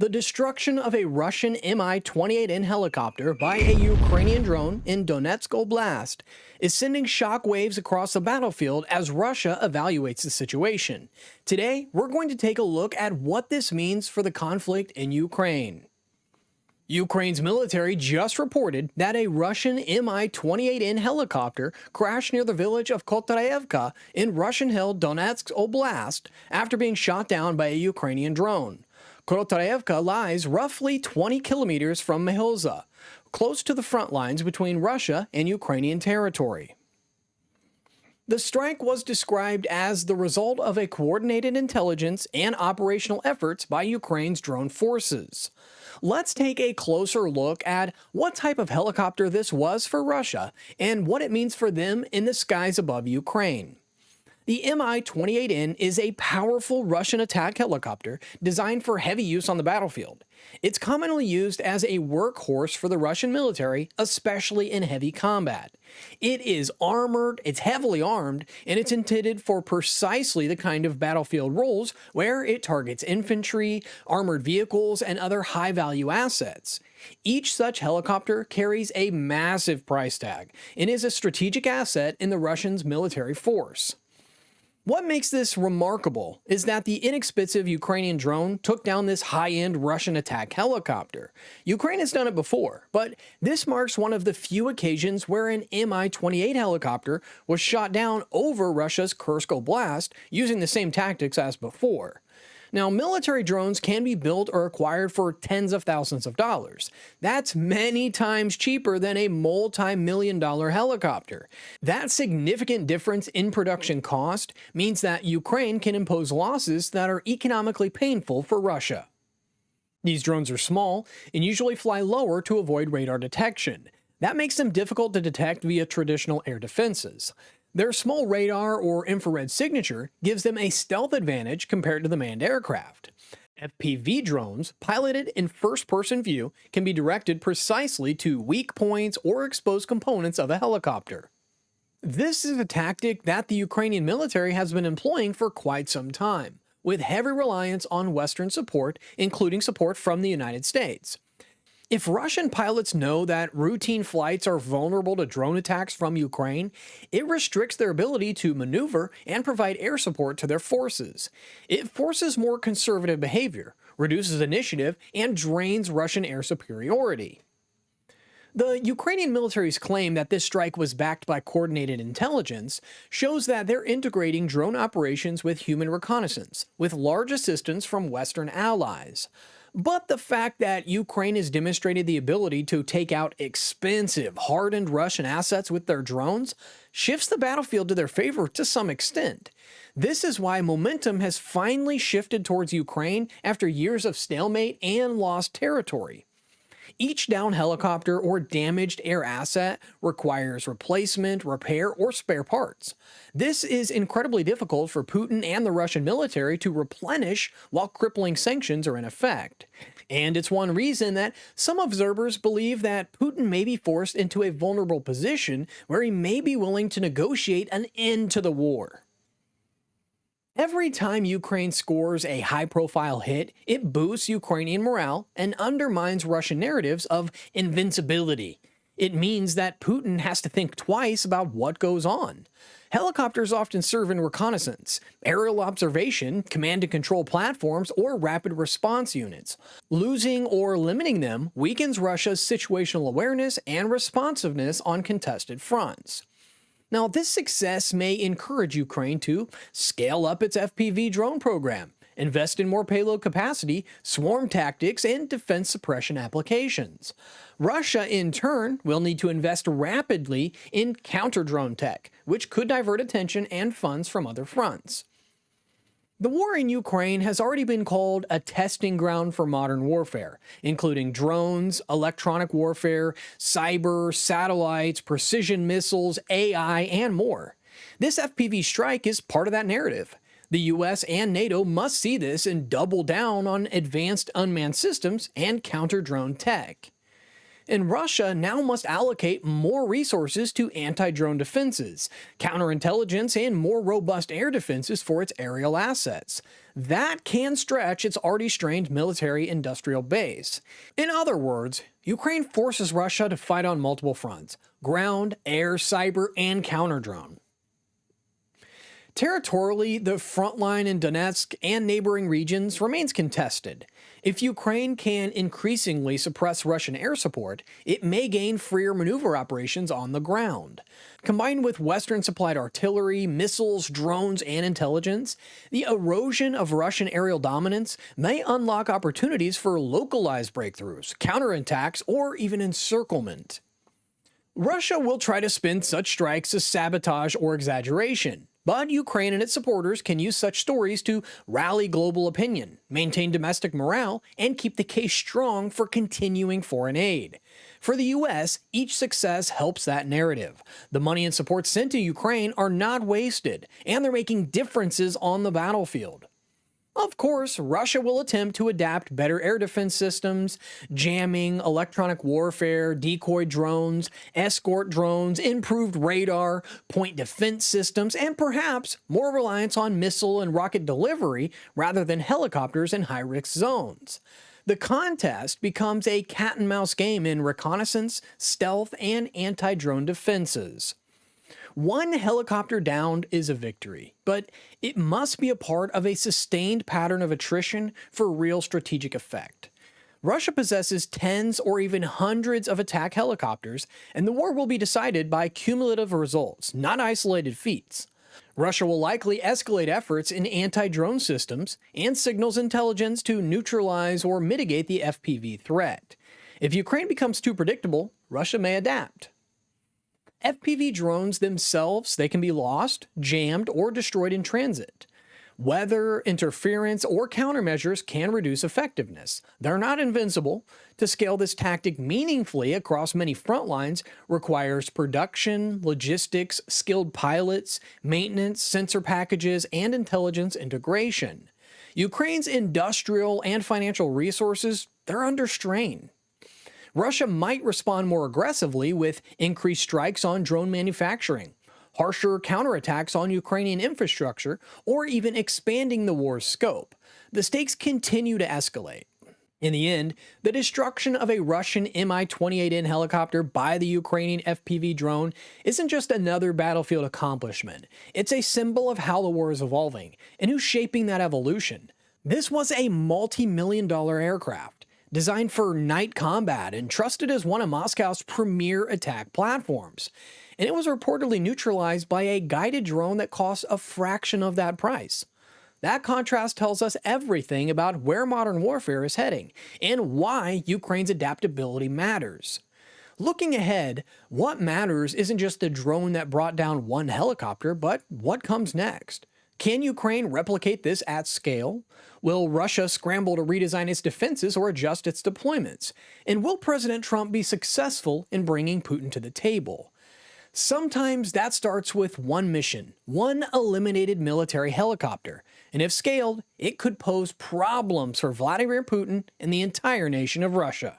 The destruction of a Russian Mi-28N helicopter by a Ukrainian drone in Donetsk Oblast is sending shockwaves across the battlefield as Russia evaluates the situation. Today, we're going to take a look at what this means for the conflict in Ukraine. Ukraine's military just reported that a Russian Mi-28N helicopter crashed near the village of Kotarevka in Russian-held Donetsk Oblast after being shot down by a Ukrainian drone. Kotarevka lies roughly 20 kilometers from Mihilza, close to the front lines between Russia and Ukrainian territory. The strike was described as the result of a coordinated intelligence and operational efforts by Ukraine's drone forces. Let's take a closer look at what type of helicopter this was for Russia and what it means for them in the skies above Ukraine. The Mi-28N is a powerful Russian attack helicopter designed for heavy use on the battlefield. It's commonly used as a workhorse for the Russian military, especially in heavy combat. It is armored, it's heavily armed, and it's intended for precisely the kind of battlefield roles where it targets infantry, armored vehicles, and other high-value assets. Each such helicopter carries a massive price tag and is a strategic asset in the Russians' military force. What makes this remarkable is that the inexpensive Ukrainian drone took down this high-end Russian attack helicopter. Ukraine has done it before, but this marks one of the few occasions where an Mi-28 helicopter was shot down over Russia's Kursk Oblast using the same tactics as before. Now, military drones can be built or acquired for tens of thousands of dollars. That's many times cheaper than a multi-million-dollar helicopter. That significant difference in production cost means that Ukraine can impose losses that are economically painful for Russia. These drones are small and usually fly lower to avoid radar detection. That makes them difficult to detect via traditional air defenses. Their small radar or infrared signature gives them a stealth advantage compared to the manned aircraft. FPV drones, piloted in first-person view, can be directed precisely to weak points or exposed components of a helicopter. This is a tactic that the Ukrainian military has been employing for quite some time, with heavy reliance on Western support, including support from the United States. If Russian pilots know that routine flights are vulnerable to drone attacks from Ukraine, it restricts their ability to maneuver and provide air support to their forces. It forces more conservative behavior, reduces initiative, and drains Russian air superiority. The Ukrainian military's claim that this strike was backed by coordinated intelligence shows that they're integrating drone operations with human reconnaissance, with large assistance from Western allies. But the fact that Ukraine has demonstrated the ability to take out expensive, hardened Russian assets with their drones shifts the battlefield to their favor to some extent. This is why momentum has finally shifted towards Ukraine after years of stalemate and lost territory. Each downed helicopter or damaged air asset requires replacement, repair, or spare parts. This is incredibly difficult for Putin and the Russian military to replenish while crippling sanctions are in effect. And it's one reason that some observers believe that Putin may be forced into a vulnerable position where he may be willing to negotiate an end to the war. Every time Ukraine scores a high-profile hit, it boosts Ukrainian morale and undermines Russian narratives of invincibility. It means that Putin has to think twice about what goes on. Helicopters often serve in reconnaissance, aerial observation, command and control platforms, or rapid response units. Losing or limiting them weakens Russia's situational awareness and responsiveness on contested fronts. Now, this success may encourage Ukraine to scale up its FPV drone program, invest in more payload capacity, swarm tactics, and defense suppression applications. Russia, in turn, will need to invest rapidly in counter-drone tech, which could divert attention and funds from other fronts. The war in Ukraine has already been called a testing ground for modern warfare, including drones, electronic warfare, cyber, satellites, precision missiles, AI, and more. This FPV strike is part of that narrative. The US and NATO must see this and double down on advanced unmanned systems and counter-drone tech. And Russia now must allocate more resources to anti-drone defenses, counterintelligence, and more robust air defenses for its aerial assets. that can stretch its already strained military-industrial base. In other words, Ukraine forces Russia to fight on multiple fronts: ground, air, cyber, and counter-drone. Territorially, the front line in Donetsk and neighboring regions remains contested. If Ukraine can increasingly suppress Russian air support, it may gain freer maneuver operations on the ground. Combined with Western-supplied artillery, missiles, drones, and intelligence, the erosion of Russian aerial dominance may unlock opportunities for localized breakthroughs, counterattacks, or even encirclement. Russia will try to spin such strikes as sabotage or exaggeration. But Ukraine and its supporters can use such stories to rally global opinion, maintain domestic morale, and keep the case strong for continuing foreign aid. For the US, each success helps that narrative. The money and support sent to Ukraine are not wasted, and they're making differences on the battlefield. Of course, Russia will attempt to adapt better air defense systems, jamming, electronic warfare, decoy drones, escort drones, improved radar, point defense systems, and perhaps more reliance on missile and rocket delivery rather than helicopters in high-risk zones. The contest becomes a cat-and-mouse game in reconnaissance, stealth, and anti-drone defenses. One helicopter downed is a victory, but it must be a part of a sustained pattern of attrition for real strategic effect. Russia possesses tens or even hundreds of attack helicopters, and the war will be decided by cumulative results, not isolated feats. Russia will likely escalate efforts in anti-drone systems and signals intelligence to neutralize or mitigate the FPV threat. If Ukraine becomes too predictable, Russia may adapt. FPV drones themselves, they can be lost, jammed, or destroyed in transit. Weather, interference, or countermeasures can reduce effectiveness. They're not invincible. To scale this tactic meaningfully across many front lines requires production, logistics, skilled pilots, maintenance, sensor packages, and intelligence integration. Ukraine's industrial and financial resources, they're under strain. Russia might respond more aggressively with increased strikes on drone manufacturing, harsher counterattacks on Ukrainian infrastructure, or even expanding the war's scope. The stakes continue to escalate. In the end, the destruction of a Russian Mi-28N helicopter by the Ukrainian FPV drone isn't just another battlefield accomplishment. It's a symbol of how the war is evolving and who's shaping that evolution. This was a multi-million-dollar aircraft, designed for night combat and trusted as one of Moscow's premier attack platforms. And it was reportedly neutralized by a guided drone that cost a fraction of that price. That contrast tells us everything about where modern warfare is heading and why Ukraine's adaptability matters. Looking ahead, what matters isn't just the drone that brought down one helicopter, but what comes next. Can Ukraine replicate this at scale? Will Russia scramble to redesign its defenses or adjust its deployments? And will President Trump be successful in bringing Putin to the table? Sometimes that starts with one mission, one eliminated military helicopter, and if scaled, it could pose problems for Vladimir Putin and the entire nation of Russia.